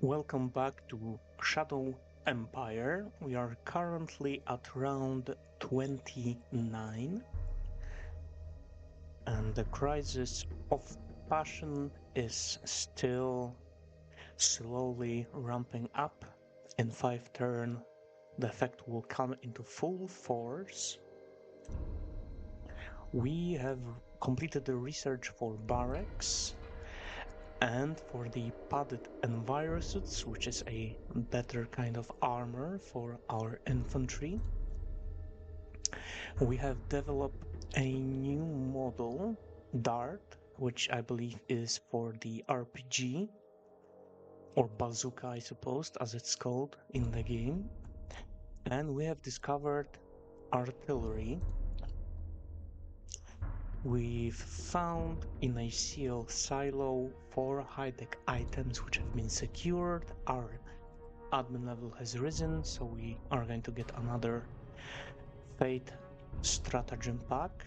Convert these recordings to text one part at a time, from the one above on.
Welcome back to Shadow Empire. We are currently at round 29, and the crisis of passion is still slowly ramping up. In 5 turn, the effect will come into full force. We have completed the research for barracks and for the padded envirosuits, which is a better kind of armor for our infantry. We have developed a new model, Dart, which I believe is for the RPG, or bazooka, I suppose, as it's called in the game. And we have discovered artillery. We've found in a seal silo 4 high-tech items which have been secured. Our admin level has risen, so we are going to get another Fate stratagem pack.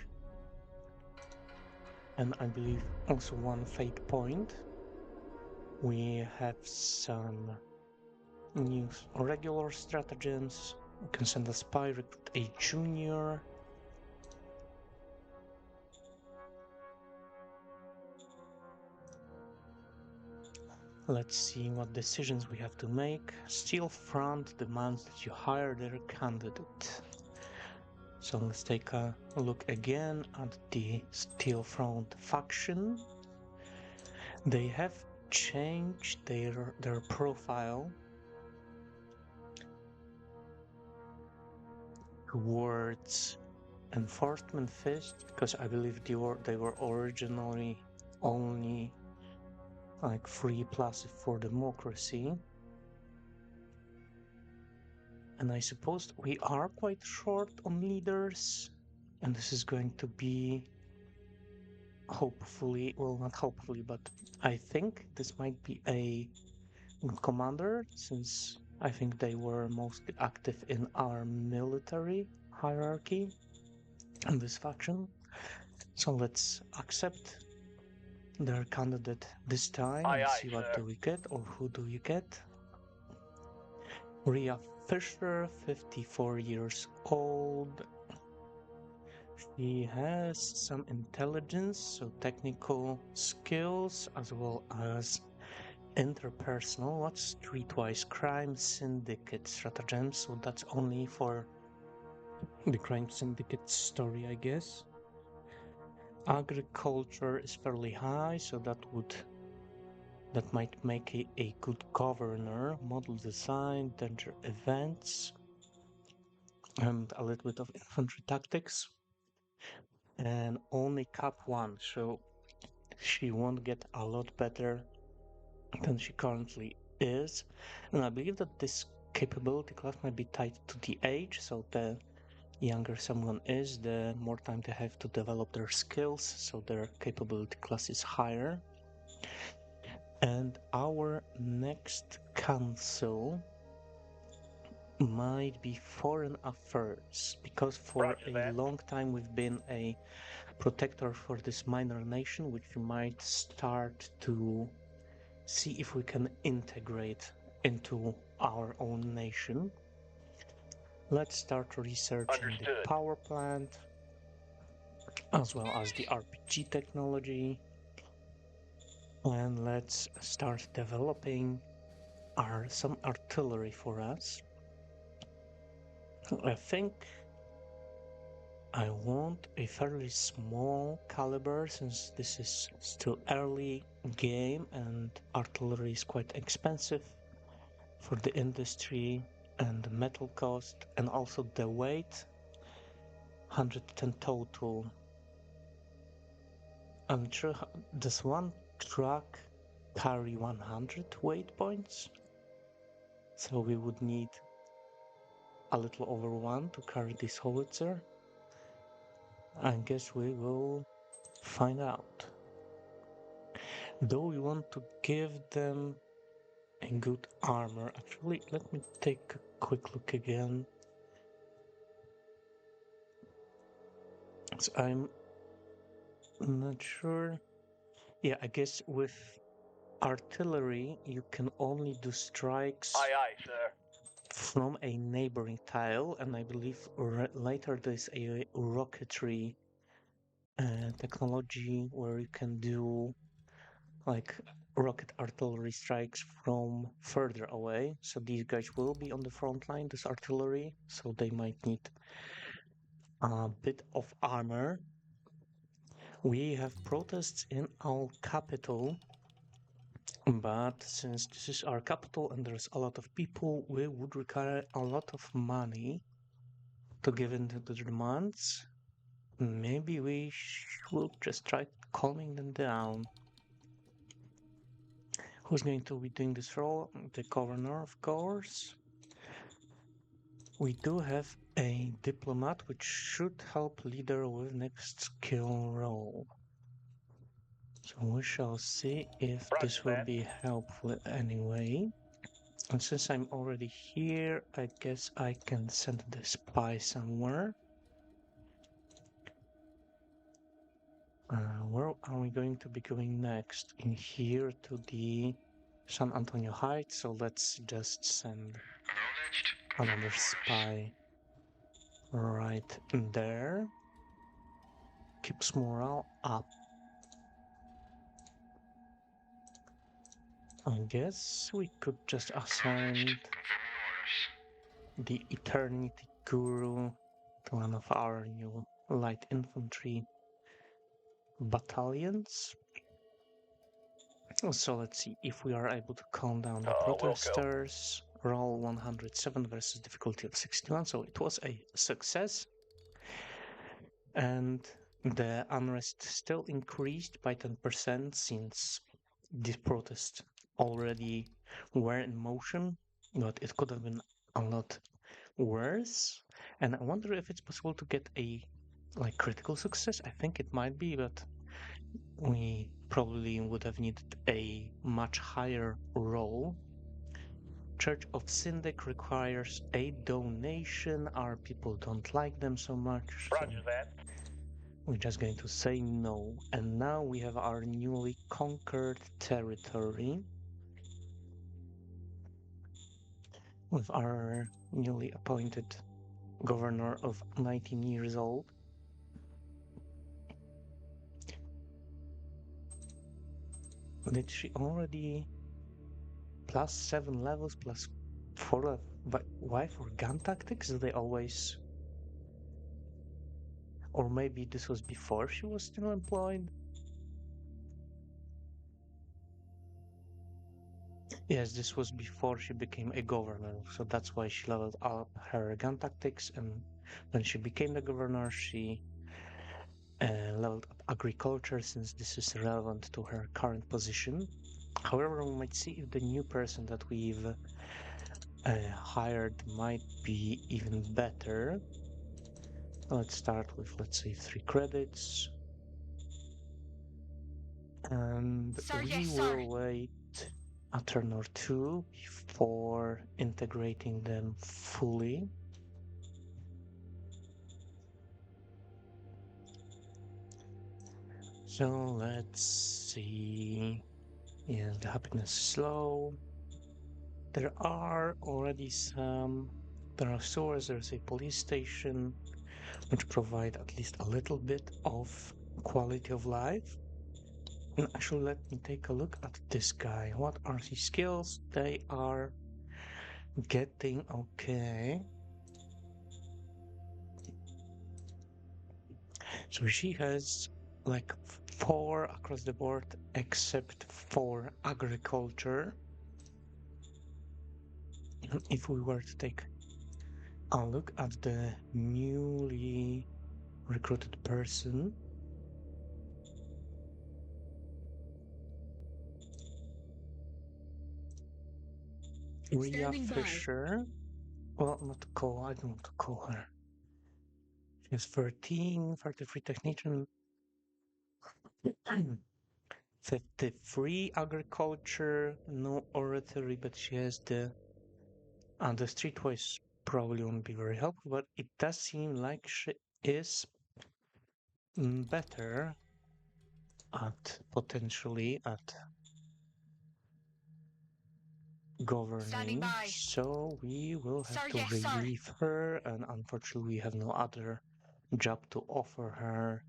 And I believe also one Fate point. We have some new regular stratagems. We can send a spy, recruit a junior. Let's see what decisions we have to make. Steel Front demands that you hire their candidate. So let's take a look again at the Steel Front faction. They have changed their profile towards Enforcement Fist, because I believe they were originally only like free plus for democracy. And I suppose we are quite short on leaders, and this is going to be hopefully, well, not hopefully, but I think this might be a good commander, since I think they were mostly active in our military hierarchy in this faction. So let's accept their candidate this time Aye, and aye, see what sir. do we get, or who do we get. Rhea Fisher, 54 years old. She has some intelligence, so technical skills, as well as interpersonal. What's streetwise crime syndicate stratagem? So that's only for the crime syndicate story, I guess. Agriculture is fairly high, so that might make a good governor. Model design, danger events, and a little bit of infantry tactics. And only cap 1, so she won't get a lot better than she currently is. And I believe that this capability class might be tied to the age, so the younger someone is, the more time they have to develop their skills, so their capability class is higher. And our next council might be foreign affairs, because for Roger a that. long time we've been a protector for this minor nation, which we might start to see if we can integrate into our own nation. Let's start researching the Understood. power plant as well as the RPG technology, and let's start developing some artillery for us. I think I want a fairly small caliber, since this is still early game and artillery is quite expensive for the industry and the metal cost, and also the weight, 110 total. I'm sure, does one truck carry 100 weight points? So we would need a little over one to carry this howitzer. I guess we will find out. Though we want to give them a good armor. Actually, let me take a quick look again. So I'm not sure. Yeah, I guess with artillery, you can only do strikes Aye, aye, sir. from a neighboring tile, and I believe later there's a rocketry technology where you can do like rocket artillery strikes from further away. So these guys will be on the front line, this artillery, so they might need a bit of armor. We have protests in our capital, but since this is our capital and there's a lot of people, we would require a lot of money to give in to the demands. Maybe we will just try calming them down. Who's going to be doing this role? The governor, of course. We do have a diplomat, which should help leader with next skill role. So we shall see if Roger this will that. be helpful anyway. And since I'm already here, I guess I can send the spy somewhere. Where are we going to be going next? In here to the San Antonio Heights, so let's just send another spy right there. Keeps morale up. I guess we could just assign the Eternity Guru to one of our new light infantry battalions. So let's see if we are able to calm down the Wilco. protesters. Roll 107 versus difficulty of 61, so it was a success. And the unrest still increased by 10% since these protests already were in motion, but it could have been a lot worse. And I wonder if it's possible to get a like critical success. I think it might be, but we probably would have needed a much higher roll. Church of Syndic requires a donation. Our people don't like them so much, so Roger that. we're just going to say no. And now we have our newly conquered territory with our newly appointed governor of 19 years old. Did she already +7 levels, +4 levels? But why for gun tactics? Do they always... Or maybe this was before she was still employed? Yes, this was before she became a governor, so that's why she leveled up her gun tactics, and when she became the governor, she leveled up agriculture, since this is relevant to her current position. However, we might see if the new person that we've hired might be even better. Let's start with, let's say, 3 credits. And Sir, we yes, will sir. wait a turn or two before integrating them fully. So let's see. Yeah, the happiness is slow. There are already some. There are stores, there's a police station, which provide at least a little bit of quality of life. And actually, let me take a look at this guy. What are his skills? They are getting okay. So she has like 4 across the board, except for agriculture. If we were to take a look at the newly recruited person, Rhea Standing by. Fisher. Well, not to call, I don't want to call her. She has 13, 33 technician, 53 agriculture, no oratory, but she has the streetwise probably won't be very helpful, but it does seem like she is better at potentially at Standing governing, by. so we will have Sir, to yes, sir. relieve her, and unfortunately we have no other job to offer her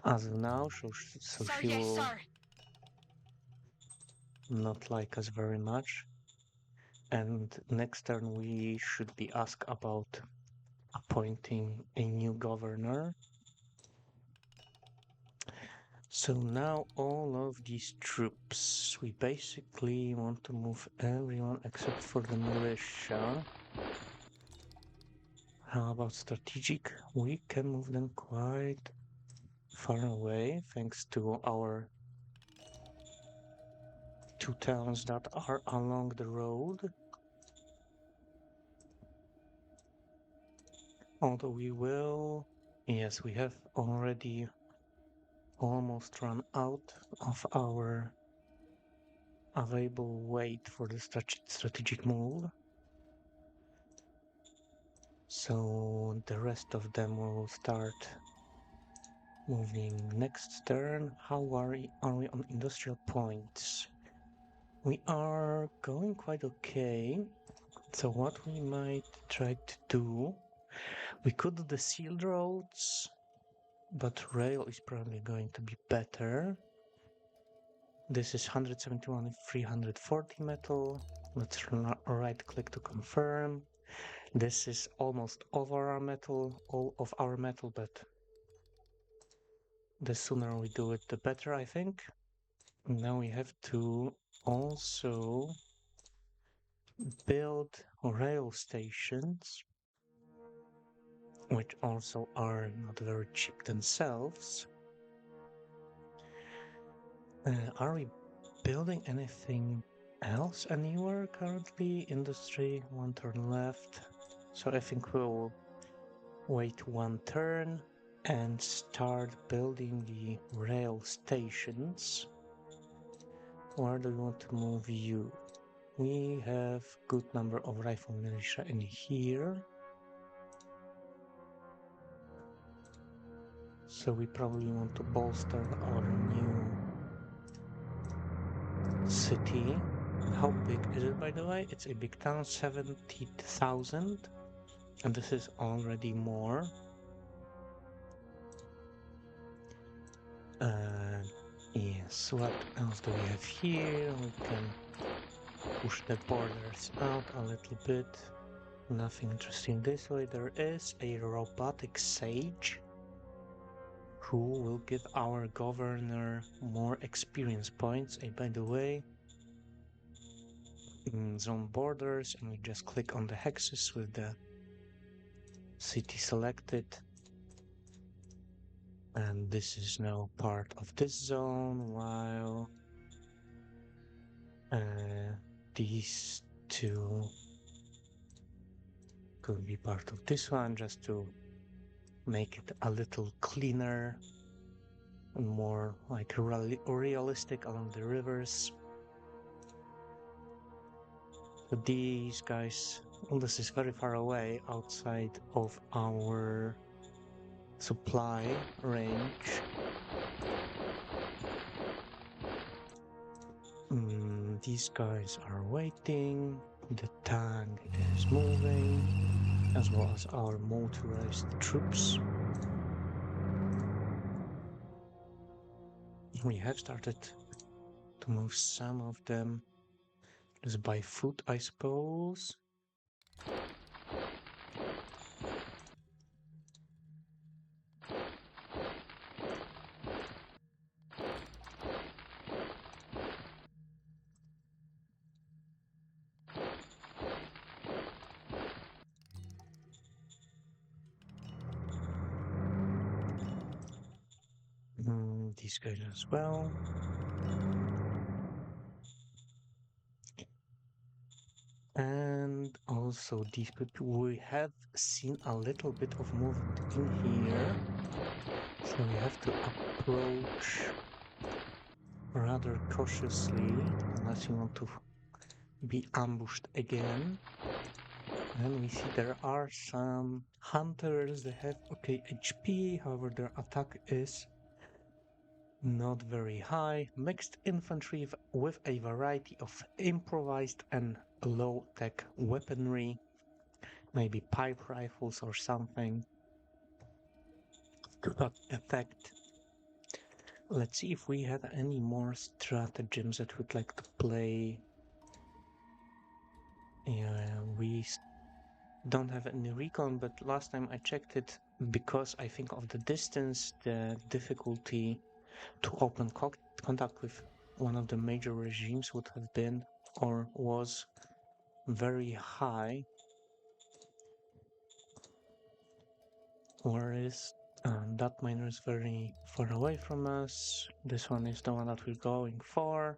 as of now, so Sir, she yes, will sir. not like us very much. And next turn we should be asked about appointing a new governor. So now all of these troops, we basically want to move everyone except for the militia. How about strategic? We can move them quite far away thanks to our two towns that are along the road. Although we will, yes, we have already almost run out of our available weight for the strategic move. So the rest of them will start moving next turn. How are we on industrial points? We are going quite okay. So what we might try to do, we could do the sealed roads, but rail is probably going to be better. This is 171 340 metal. Let's right click to confirm. This is almost over our metal, all of our metal, but the sooner we do it, the better, I think. Now we have to also build rail stations, which also are not very cheap themselves. Are we building anything else anywhere currently? Industry, one turn left. So I think we'll wait one turn and start building the rail stations. Where do we want to move you? We have good number of rifle militia in here. So we probably want to bolster our new city. How big is it, by the way? It's a big town, 70,000. And this is already more. Yes, what else do we have here? We can push the borders out a little bit. Nothing interesting this way. There is a robotic sage who will give our governor more experience points. By the way, in zone borders, and we just click on the hexes with the city selected. And this is now part of this zone, while these two could be part of this one, just to make it a little cleaner and more like realistic along the rivers. So these guys, well, this is very far away outside of our supply range. These guys are waiting. The tank is moving, as well as our motorized troops. We have started to move some of them just by foot, I suppose. These guys as well. And also these people, we have seen a little bit of movement in here. So we have to approach rather cautiously, unless you want to be ambushed again. And we see there are some hunters that have okay HP, however their attack is not very high. Mixed infantry with a variety of improvised and low-tech weaponry, maybe pipe rifles or something to that effect. Let's see if we have any more stratagems that we'd like to play. Yeah, don't have any recon, but last time I checked it because I think of the distance, the difficulty to open contact with one of the major regimes would have been or was very high. Whereas that miner is very far away from us. This one is the one that we're going for.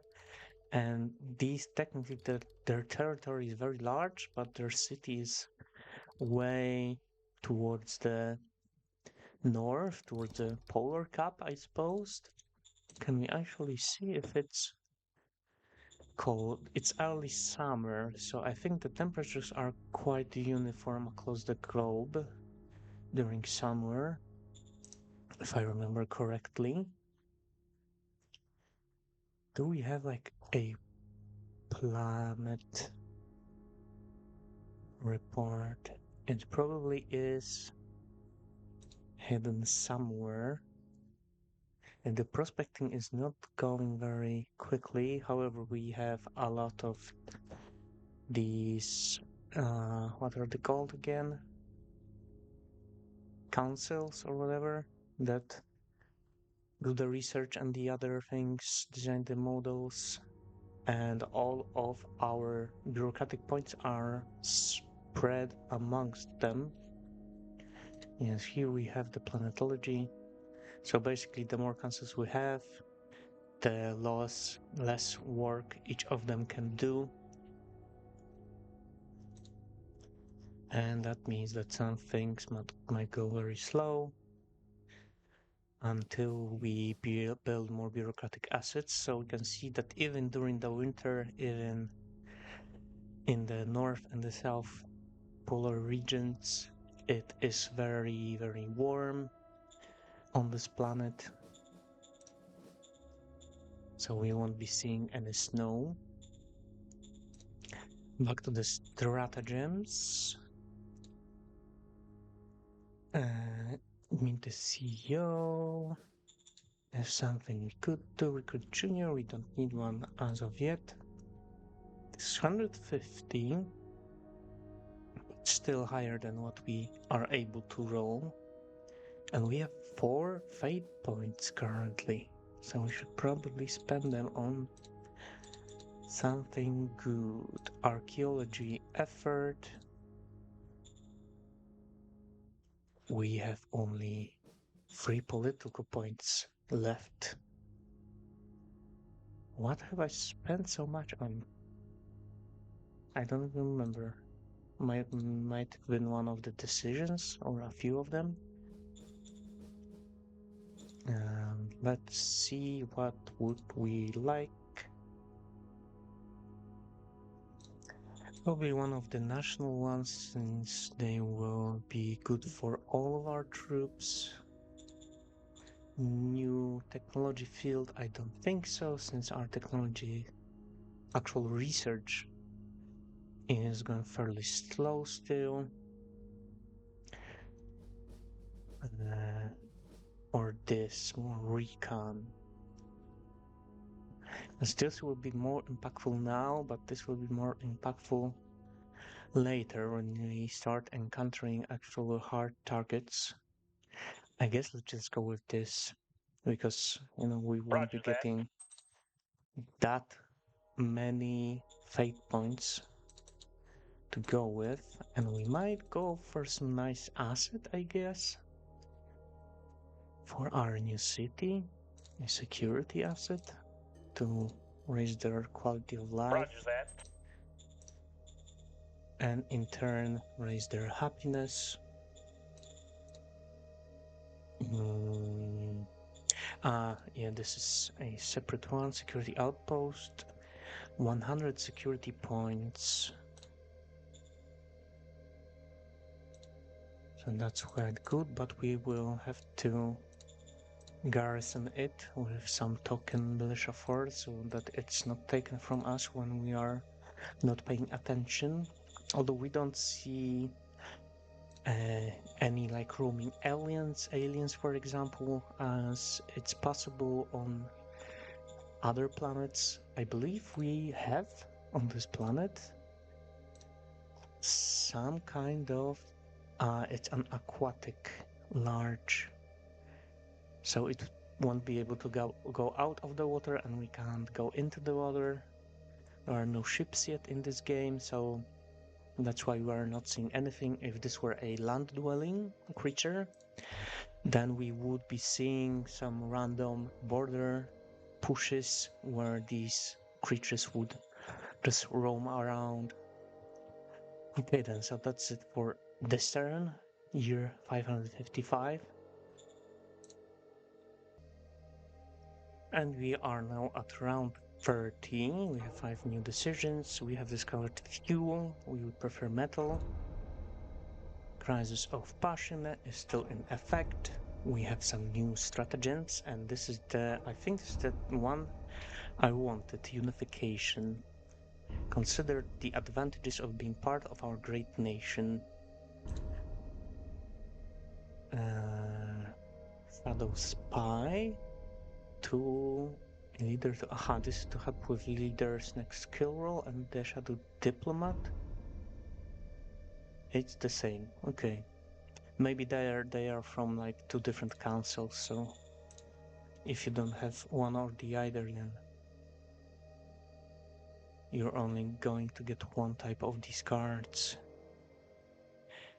And these technically their territory is very large, but their city is way towards the north, towards the polar cap, I suppose. Can we actually see if it's cold? It's early summer, so I think the temperatures are quite uniform across the globe during summer, if I remember correctly. Do we have like a planet report? It probably is hidden somewhere. And the prospecting is not going very quickly. However, we have a lot of these, what are they called again? Councils or whatever that do the research and the other things, design the models, and all of our bureaucratic points are spread amongst them. Yes, here we have the planetology. So basically, the more councils we have, the less work each of them can do. And that means that some things might go very slow until we build more bureaucratic assets. So we can see that even during the winter, even in the north and the south polar regions, it is very, very warm on this planet. So we won't be seeing any snow. Back to the stratagems. Meet the CEO. There's something we could do. Recruit junior. We don't need one as of yet. This 150. Still higher than what we are able to roll. And we have 4 fate points currently. So we should probably spend them on something good. Archaeology effort. We have only 3 political points left. What have I spent so much on? I don't remember. Might have been one of the decisions or a few of them. Let's see what would we like. Probably one of the national ones, since they will be good for all of our troops. New technology field, I don't think so, since our technology actual research is going fairly slow still. Or this, more recon. This will be more impactful now, but this will be more impactful later when we start encountering actual hard targets. I guess let's just go with this because we won't be getting that many fate points to go with, and we might go for some nice asset, I guess, for our new city, a security asset to raise their quality of life and in turn raise their happiness. Yeah, this is a separate one. Security outpost, 100 security points. So that's quite good, but we will have to garrison it with some token militia force so that it's not taken from us when we are not paying attention. Although we don't see uh, any like roaming aliens, for example, as it's possible on other planets. I believe we have on this planet some kind of it's an aquatic large, so it won't be able to go out of the water, and we can't go into the water. There are no ships yet in this game, so that's why we are not seeing anything. If this were a land-dwelling creature, then we would be seeing some random border pushes where these creatures would just roam around. Okay then, so that's it for this turn, year 555. And we are now at round 30. We have 5 new decisions. We have discovered fuel. We would prefer metal. Crisis of Passion is still in effect. We have some new stratagems, and this is I think this is the one I wanted, unification. Consider the advantages of being part of our great nation. Shadow Spy to leader to this is to help with leader's next skill roll, and the Shadow Diplomat. It's the same. Okay. Maybe they are from like two different councils, so if you don't have one or the other, then you're only going to get one type of these cards.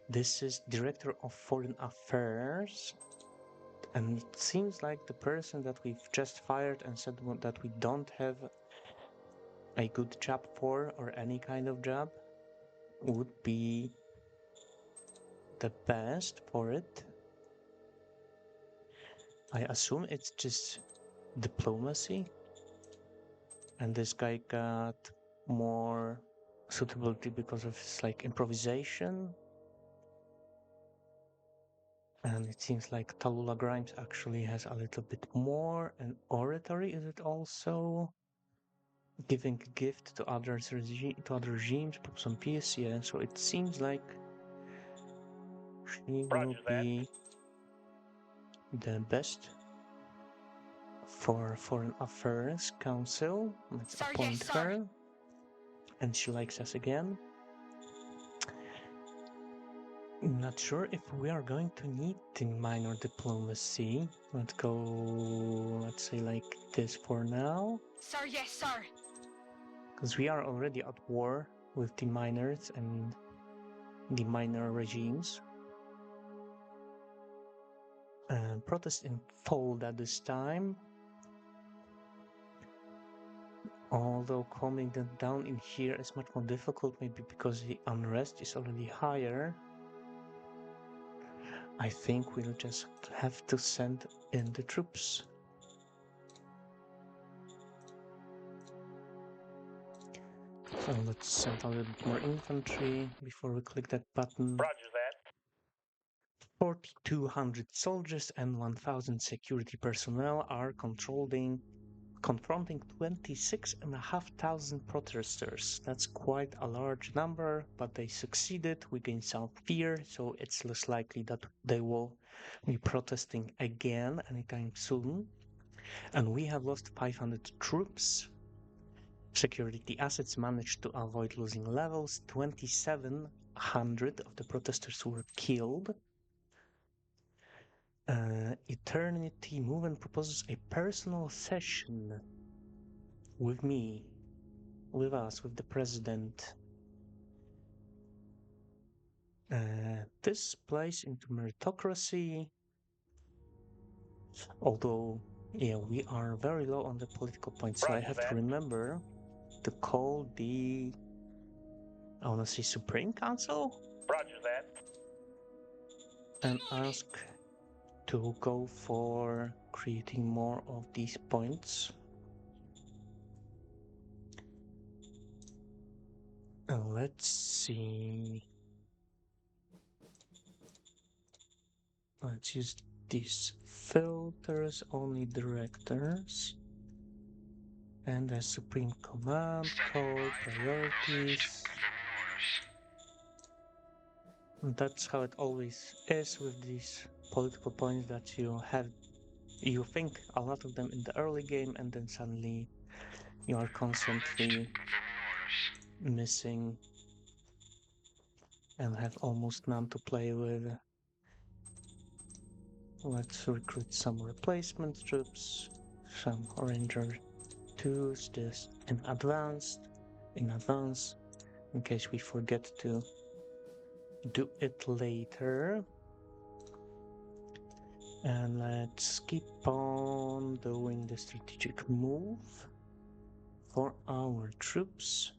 This is Director of Foreign Affairs, and it seems like the person that we've just fired and said that we don't have a good job for, or any kind of job, would be the best for it. I assume it's just diplomacy, and this guy got more suitability because of his like improvisation. And it seems like Tallulah Grimes actually has a little bit more. And oratory, is it also giving gift to others to other regimes, pop some peace? Yeah, so it seems like she will be the best for Foreign Affairs Council. Let's appoint her. And she likes us again. Not sure if we are going to need the minor diplomacy. Let's go, let's say like this for now. Sir, yes, sir. Because we are already at war with the minors and the minor regimes. Protest in Folda this time. Although calming them down in here is much more difficult, maybe because the unrest is already higher. I think we'll just have to send in the troops. So let's send a little bit more infantry before we click that button. Roger that. 4,200 soldiers and 1,000 security personnel are confronting 26,500 protesters. That's quite a large number, but they succeeded. We gained some fear, so it's less likely that they will be protesting again anytime soon. And we have lost 500 troops. Security assets managed to avoid losing levels. 2,700 of the protesters were killed. Eternity Movement proposes a personal session with me, with us, with the president. This plays into meritocracy, although, yeah, we are very low on the political points, so I have to remember to call the, I want to say, Supreme Council? Roger that. And ask to go for creating more of these points. Let's see. Let's use these filters, only directors. And a supreme command call, priorities. And that's how it always is with these political points that you think a lot of them in the early game and then suddenly you are constantly missing and have almost none to play with. Let's recruit some replacement troops, some Ranger 2s just in advance, in case we forget to do it later. And let's keep on doing the strategic move for our troops.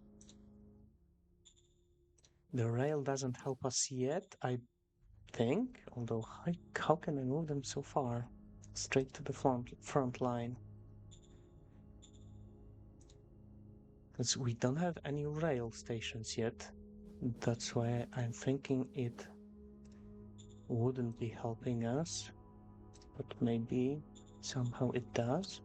The rail doesn't help us yet, I think, although how can I move them so far? Straight to the front line. Because we don't have any rail stations yet. That's why I'm thinking it wouldn't be helping us. But maybe somehow it does.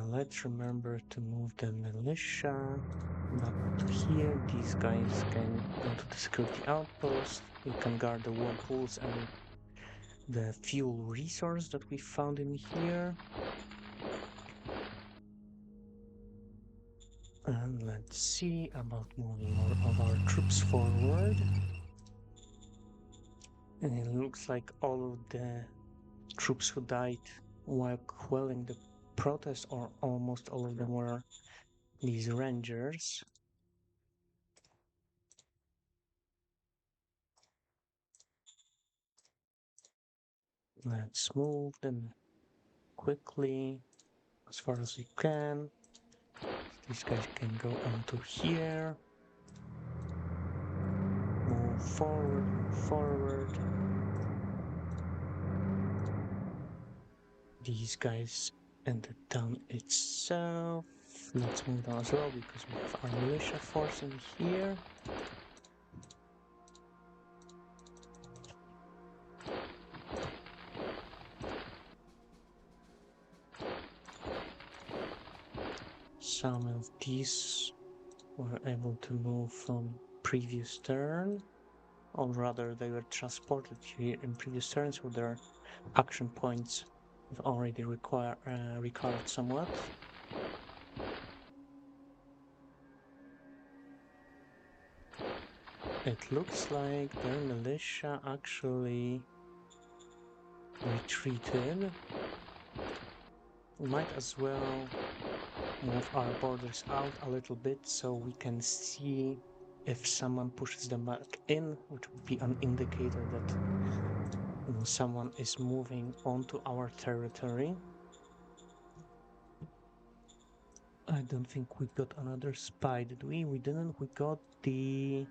Let's remember to move the militia back to here. These guys can go to the security outpost. We can guard the whirlpools and the fuel resource that we found in here. And let's see about moving more of our troops forward. And it looks like all of the troops who died while quelling the protest, or almost all of them, were these rangers. Let's move them quickly as far as we can. These guys can go onto here. Move forward, move forward. These guys and the town itself. Let's move down as well because we have our militia force in here. Some of these were able to move from previous turn, or rather they were transported here in previous turns with their action points have already recovered somewhat. It looks like their militia actually retreated. We might as well move our borders out a little bit so we can see if someone pushes them back in, which would be an indicator that someone is moving onto our territory. I don't think we got another spy, did we? We didn't. We got the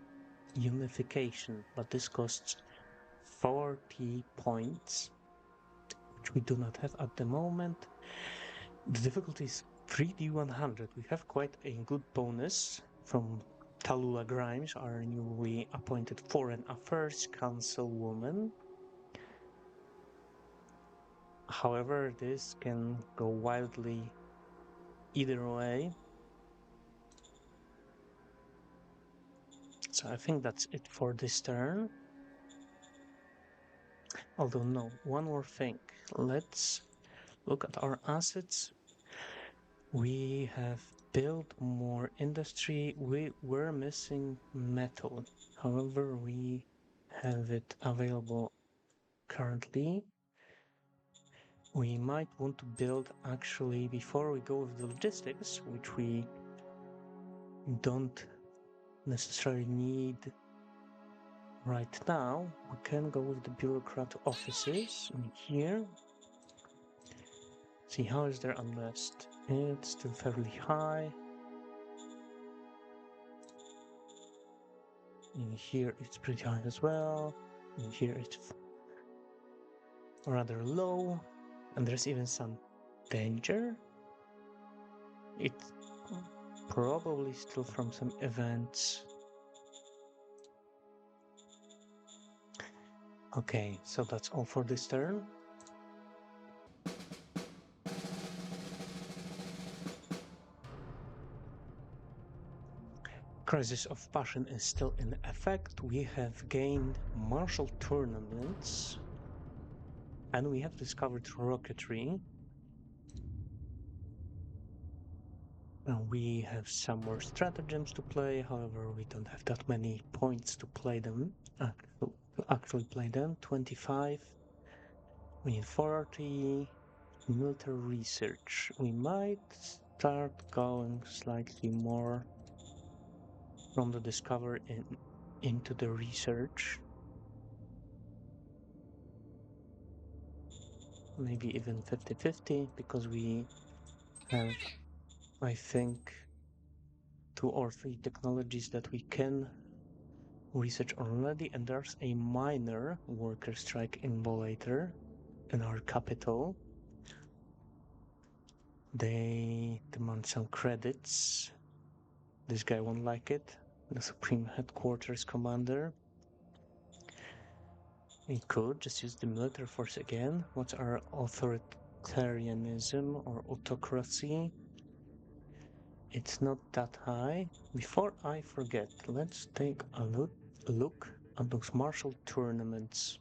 unification, but this costs 40 points, which we do not have at the moment. The difficulty is 3D100. We have quite a good bonus from Tallulah Grimes, our newly appointed Foreign Affairs Councilwoman. However, this can go wildly either way. So I think that's it for this turn. Although no, one more thing. Let's look at our assets. We have built more industry. We were missing metal. However, we have it available currently. We might want to build, actually, before we go with the logistics, which we don't necessarily need right now. We can go with the bureaucrat offices in here. See, how is their unrest? It's still fairly high. In here it's pretty high as well. In here it's rather low. And there's even some danger. It's probably still from some events. Okay, so that's all for this turn. Crisis of Passion is still in effect. We have gained martial tournaments and we have discovered rocketry. And we have some more stratagems to play, however, we don't have that many points to play them. Actually play them. 25. We need 40. Military research. We might start going slightly more from the discovery into the research. Maybe even 50-50 because we have, I think, 2 or 3 technologies that we can research already, and there's a minor worker strike in Bolater in our capital. They demand some credits. This guy won't like it. The Supreme Headquarters Commander. We could just use the military force again. What's our authoritarianism or autocracy? It's not that high. Before I forget, let's take a look at those martial tournaments.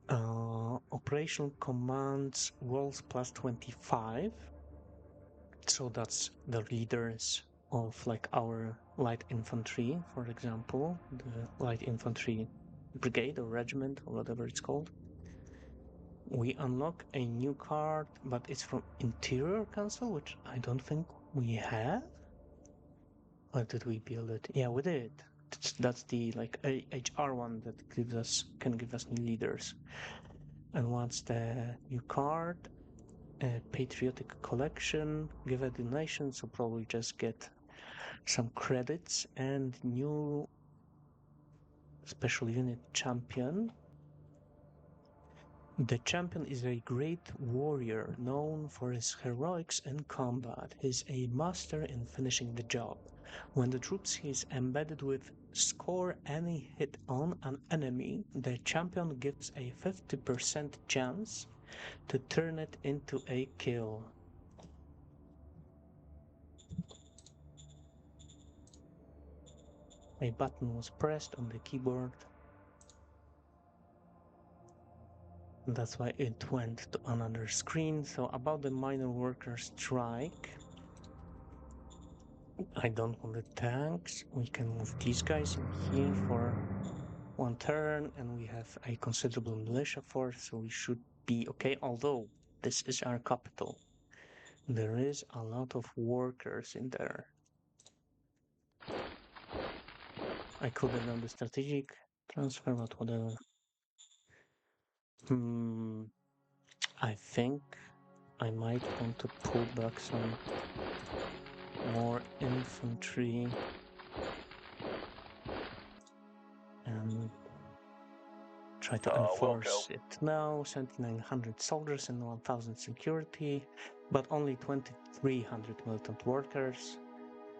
Operational commands rolls plus 25. So that's the leaders of like our light infantry, for example, the light infantry brigade or regiment or whatever it's called. We unlock a new card, but it's from Interior Council, which I don't think we have. Or did we build it? Yeah, we did. That's the like HR one that can give us new leaders. And what's the new card? Patriotic collection, give a donation, so probably just get some credits and new special unit champion. The champion is a great warrior known for his heroics in combat. He's a master in finishing the job. When the troops he is embedded with score any hit on an enemy, the champion gives a 50% chance to turn it into a kill. A button was pressed on the keyboard. That's why it went to another screen. So about the minor worker strike, I don't want the tanks. We can move these guys in here for 1 turn, and we have a considerable militia force, so we should be okay. Although this is our capital, there is a lot of workers in there. I could have done the strategic transfer, but whatever. I think I might want to pull back some more infantry and try to enforce it. Now 7,900 soldiers and 1,000 security, but only 2,300 militant workers.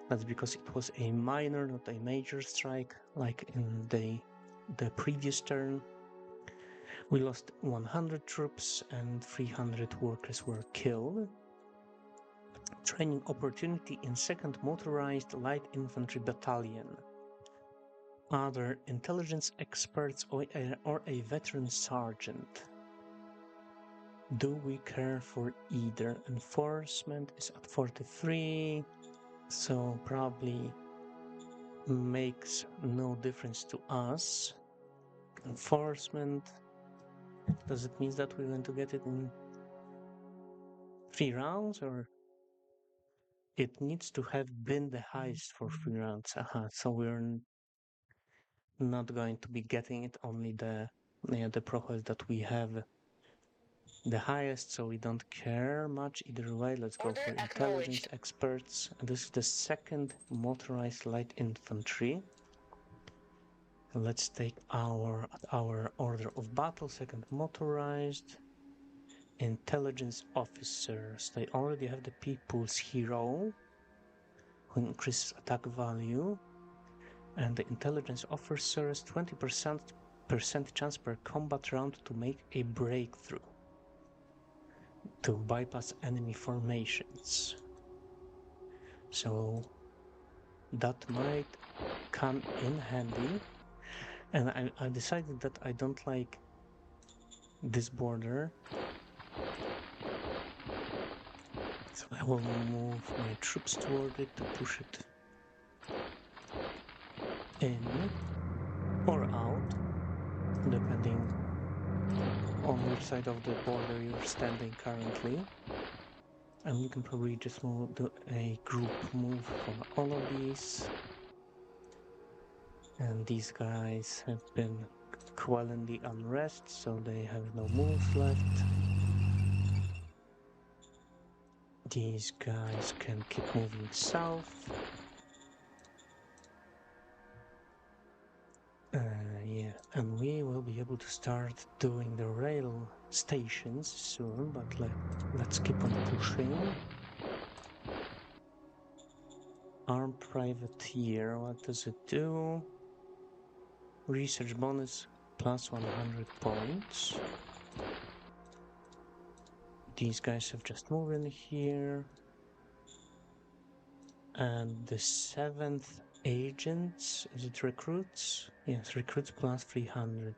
That's because it was a minor, not a major strike, like in the previous turn. We lost 100 troops and 300 workers were killed. Training opportunity in 2nd Motorized Light Infantry Battalion. Other intelligence experts or a veteran sergeant. Do we care for either? Enforcement is at 43, so probably makes no difference to us. Enforcement, does it mean that we're going to get it in 3 rounds, or it needs to have been the highest for 3 rounds? So we're not going to be getting it, only the progress that we have the highest, so we don't care much either way. Let's go for intelligence experts. And this is the 2nd Motorized Light Infantry. Let's take our order of battle. 2nd Motorized Intelligence Officers. They already have the People's Hero, who increases attack value, and the Intelligence Officers 20% percent chance per combat round to make a breakthrough to bypass enemy formations. So that might come in handy. And I decided that I don't like this border. So I will move my troops toward it to push it in or out, depending on which side of the border you're standing currently. And we can probably just do a group move for all of these. And these guys have been quelling the unrest, so they have no moves left. These guys can keep moving south. Yeah, and we will be able to start doing the rail stations soon, but let's keep on pushing. Armed privateer, what does it do? Research bonus plus 100 points. These guys have just moved in here. And the 7th agents, is it recruits? Yes, recruits plus 300.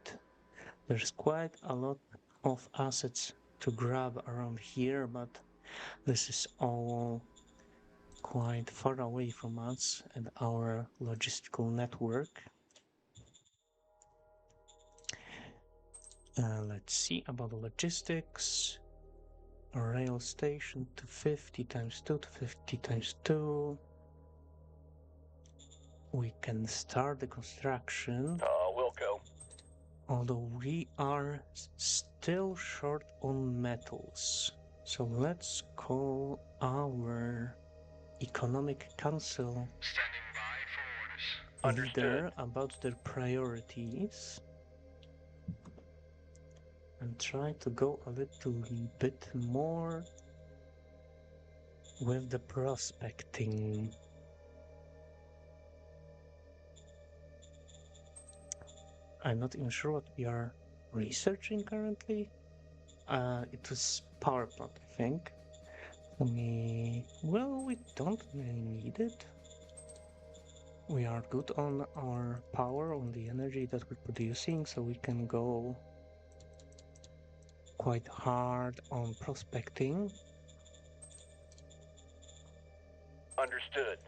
There's quite a lot of assets to grab around here, but this is all quite far away from us and our logistical network. Let's see about the logistics. A rail station to 50 times 2 to 50 times 2. We can start the construction. Wilco. Although we are still short on metals. So let's call our economic council leader about their priorities and try to go a little bit more with the prospecting. I'm not even sure what we are researching currently. It was power plant, I think. We don't really need it. We are good on our power, on the energy that we're producing, so we can go quite hard on prospecting. Understood.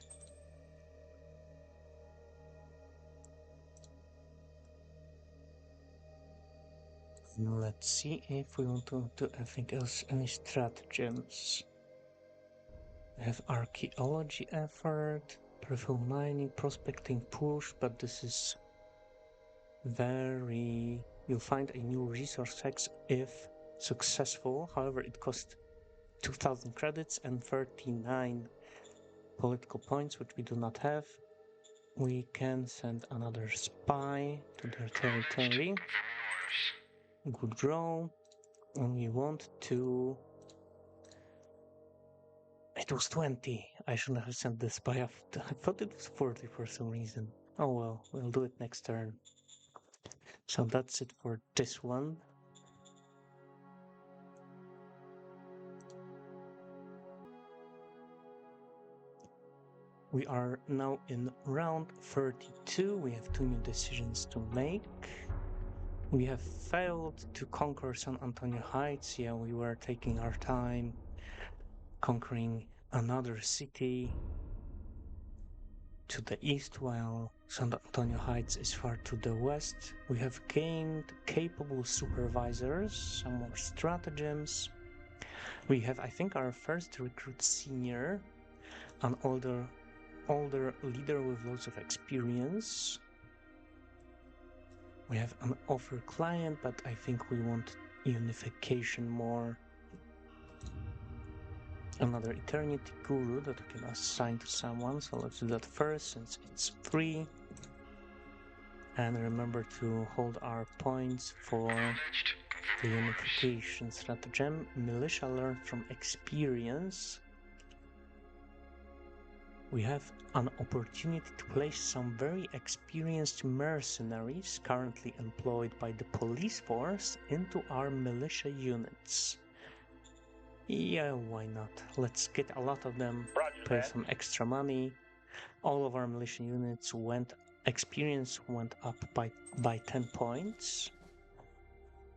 Let's see if we want to do anything else, any stratagems. We have archaeology effort, peripheral mining, prospecting push, but this is very... You'll find a new resource tax if successful. However, it costs 2,000 credits and 39 political points, which we do not have. We can send another spy to their territory. Good roll. And we want to... It was 20. I shouldn't have sent the spy after. I thought it was 40 for some reason. Oh well, we'll do it next turn. So that's it for this one. We are now in round 32. We have 2 new decisions to make. We have failed to conquer San Antonio Heights. Yeah, we were taking our time conquering another city to the east, while San Antonio Heights is far to the west. We have gained capable supervisors, some more stratagems. We have, I think, our first recruit senior, an older leader with lots of experience. We have an offer client, but I think we want unification more. Another eternity guru that we can assign to someone, so let's do that first since it's free. And remember to hold our points for the unification stratagem. Militia learned from experience. we have an opportunity to place some very experienced mercenaries currently employed by the police force into our militia units. Yeah, why not? Let's get a lot of them, Roger pay that. some extra money. All of our militia units experience went up by 10 points.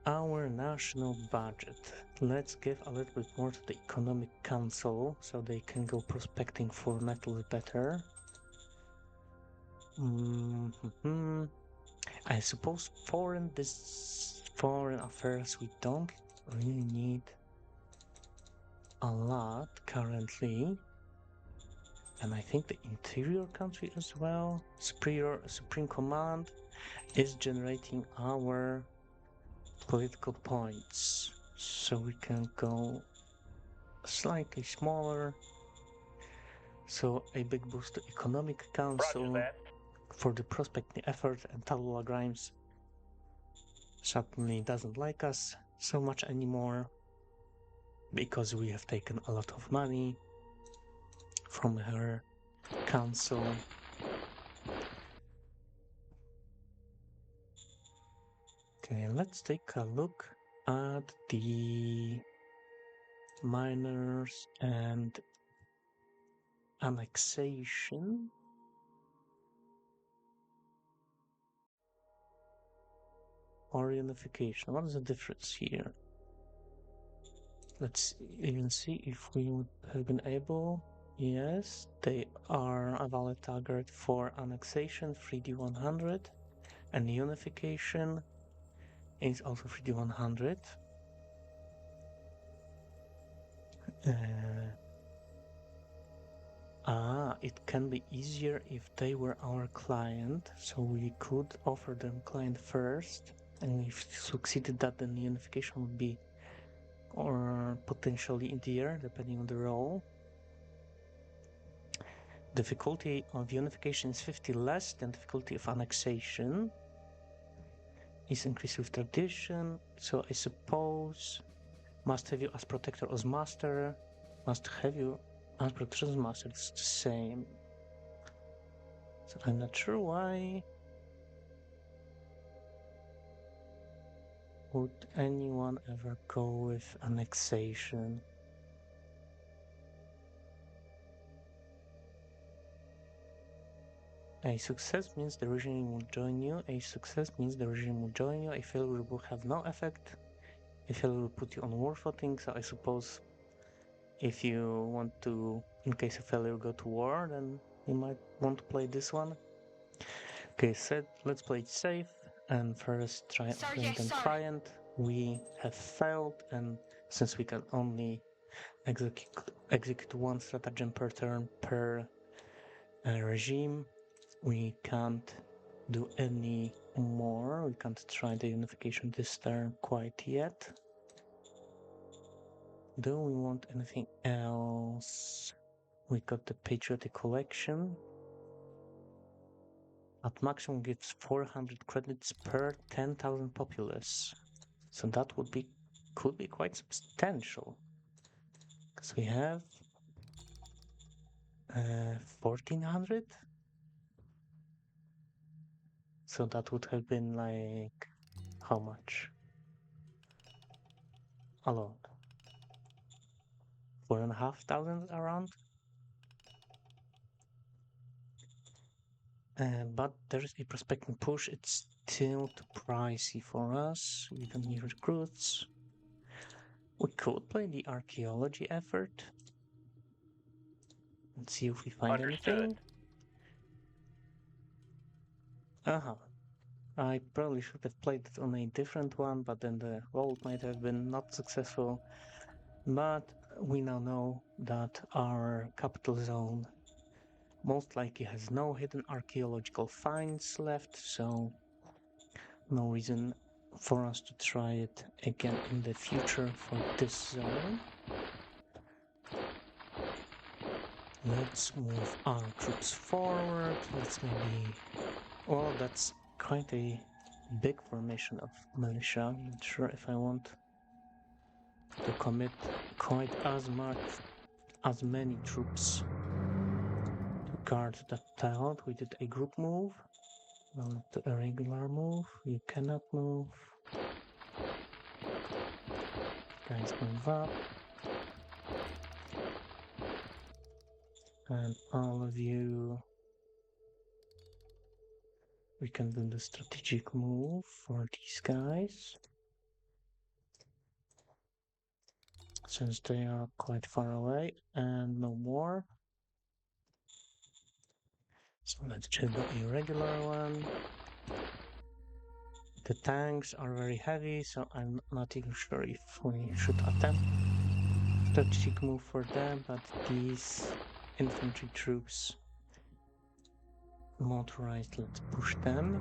Our national budget. Let's give a little bit more to the Economic Council so they can go prospecting for metals better. I suppose foreign affairs we don't really need a lot currently. And I think the interior country as well. Supreme Command is generating our political points. So we can go slightly smaller. So a big boost to Economic Roger Council that. for the prospecting effort, and Tallulah Grimes suddenly doesn't like us so much anymore because we have taken a lot of money from her council. Okay, let's take a look at the miners and annexation. Or unification. What is the difference here? Let's even see if we would have been able. Yes, they are a valid target for annexation 3D100, and unification is also 3D100. It can be easier if they were our client, so we could offer them client first, and if succeeded that, then the unification would be or potentially in the air, depending on the role. Difficulty of unification is 50 less than difficulty of annexation. Is increased with tradition, so I suppose must have you as protector or master. Must have you as protector as master. It's the same. So I'm not sure why would anyone ever go with annexation. A success means the regime will join you. A success means the regime will join you. A failure will have no effect. A failure will put you on war footing. So I suppose if you want to, in case of failure, go to war, then you might want to play this one. Okay, let's play it safe and first try offering them client. We have failed, and since we can only execute one stratagem per turn per regime, we can't do any more. We can't try the unification this turn quite yet. Do we want anything else? We got the patriotic collection. At maximum gives 400 credits per 10,000 populace. So that could be quite substantial. Because we have 1400. So that would have been like how much? A lot. 4,500 around. But there's a prospecting push. It's still too pricey for us. We don't need recruits. We could play the archaeology effort and see if we find Understood. anything. Uh-huh. I probably should have played it on a different one, but then the roll might have been not successful. But we now know that our capital zone most likely has no hidden archaeological finds left, so no reason for us to try it again in the future for this zone. Let's move our troops forward. Let's maybe... Well, that's quite a big formation of militia. I'm not sure if I want to commit quite as many troops guard that tiled. We did a group move. Now do a regular move. You cannot move. Guys move up. And all of you, we can do the strategic move for these guys, since they are quite far away and no more. So let's just do a regular one. The tanks are very heavy, so I'm not even sure if we should attempt strategic move for them, but these infantry troops motorized, let's push them.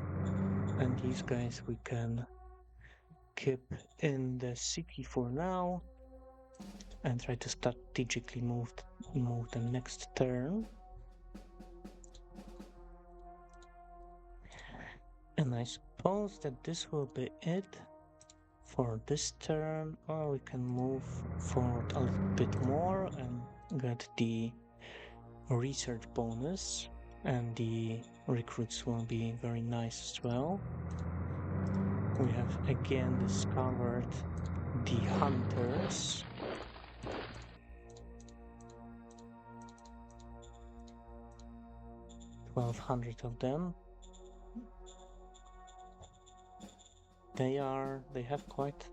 And these guys we can keep in the city for now and try to strategically move the next turn. And I suppose that this will be it for this turn. Or we can move forward a little bit more and get the research bonus, and the recruits will be very nice as well. We have again discovered the hunters. 1,200 of them. They have quite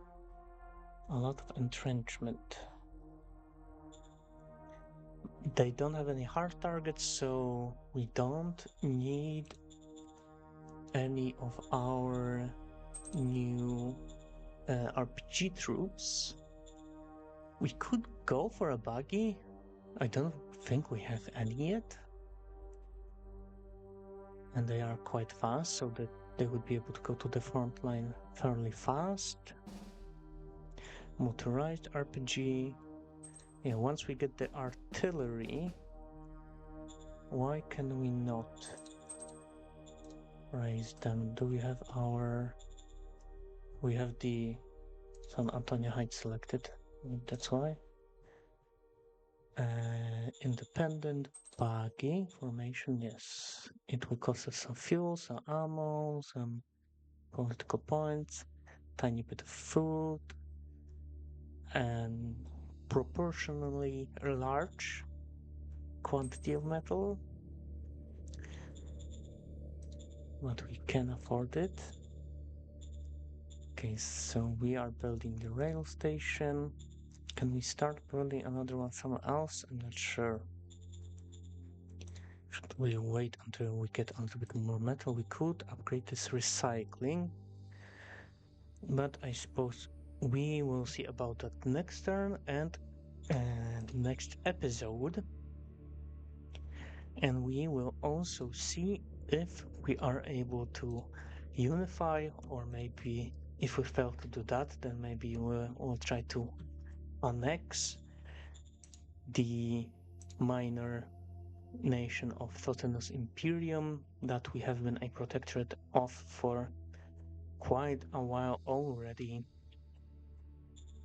a lot of entrenchment. They don't have any hard targets, so we don't need any of our new RPG troops. We could go for a buggy. I don't think we have any yet. And they are quite fast, so that they would be able to go to the front line fairly fast. Motorized RPG. Yeah, once we get the artillery, why can we not raise them? Do we have we have the San Antonio Heights selected, that's why. Independent buggy formation, yes. It will cost us some fuel, some ammo, some political points, tiny bit of food, and proportionally large quantity of metal, but we can afford it. Okay, so we are building the rail station. Can we start building another one somewhere else? I'm not sure. Should we wait until we get a little bit more metal? We could upgrade this recycling, but I suppose we will see about that next turn and next episode. And we will also see if we are able to unify, or maybe if we fail to do that, then maybe we'll try to annex the minor nation of Thothenos Imperium that we have been a protectorate of for quite a while already.